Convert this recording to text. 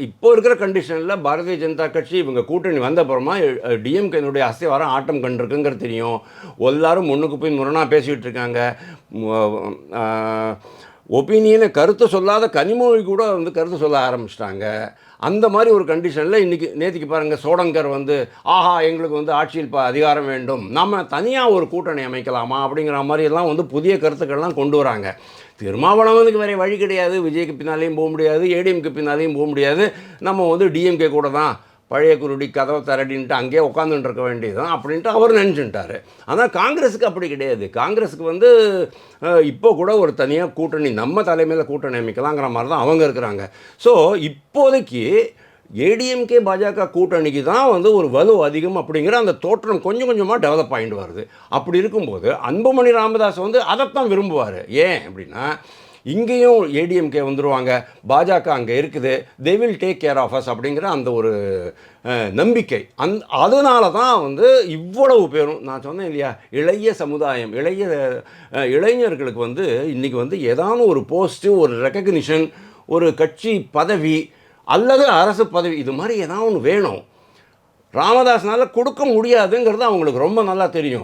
இப்போ இருக்கிற கண்டிஷனில் பாரதிய ஜனதா கட்சி இவங்க கூட்டணி வந்த அப்புறமா டிஎம்கேனுடைய அஸ்திவாரம் ஆட்டம் கண்டிருக்குங்கிறது தெரியும். எல்லாரும் முன்னுக்கு போய் முரணாக பேசிகிட்டு இருக்காங்க. ஒப்பீனியனை கருத்து சொல்லாத கனிமொழி கூட வந்து கருத்து சொல்ல ஆரம்பிச்சிட்டாங்க. அந்த மாதிரி ஒரு கண்டிஷனில் இன்றைக்கி நேற்றுக்கு பாருங்கள், சோடங்கர் வந்து ஆஹா எங்களுக்கு வந்து ஆட்சியில் அதிகாரம் வேண்டும், நம்ம தனியாக ஒரு கூட்டணி அமைக்கலாமா அப்படிங்கிற மாதிரியெல்லாம் வந்து புதிய கருத்துக்கள்லாம் கொண்டு வராங்க. திருமாவளவனுக்கு வேறு வழி கிடையாது, விஜய்க்கு பின்னாலேயும் போக முடியாது, ஏடிஎம்க்கு பின்னாலேயும் போக முடியாது, நம்ம வந்து டிஎம்கே கூட தான் பழைய குருடி கதவை தரடின்ட்டு அங்கேயே உட்காந்துட்டு இருக்க வேண்டியது தான் அப்படின்ட்டு அவர் நினச்சிட்டார். ஆனால் காங்கிரஸுக்கு அப்படி கிடையாது. காங்கிரஸுக்கு வந்து இப்போ கூட ஒரு தனியாக கூட்டணி நம்ம தலைமையில் கூட்டணி அமைக்கலாங்கிற மாதிரி தான் அவங்க இருக்கிறாங்க. ஸோ இப்போதைக்கு ஏடிஎம்கே பாஜக கூட்டணிக்கு தான் வந்து ஒரு வலு அதிகம் அப்படிங்கிற அந்த தோற்றம் கொஞ்சம் கொஞ்சமாக டெவலப் ஆகிட்டு வருது. அப்படி இருக்கும்போது அன்புமணி ராமதாஸ் வந்து அதைத்தான் விரும்புவார். ஏன் அப்படின்னா, இங்கேயும் ஏடிஎம்கே வந்துடுவாங்க, பாஜக அங்கே இருக்குது, they will take care of us அப்படிங்கிற அந்த ஒரு நம்பிக்கை. அதனால தான் வந்து இவ்வளவு பேரும் நான் சொன்னேன் இல்லையா, இளைய சமுதாயம், இளைஞர்களுக்கு வந்து இன்றைக்கி வந்து ஏதாவது ஒரு போஸ்ட்டு, ஒரு ரெக்கக்னிஷன், ஒரு கட்சி பதவி அல்லது அரசு பதவி, இது மாதிரி ஏதாவது ஒன்று வேணும். ராமதாஸ்னால் கொடுக்க முடியாதுங்கிறது அவங்களுக்கு ரொம்ப நல்லா தெரியும்.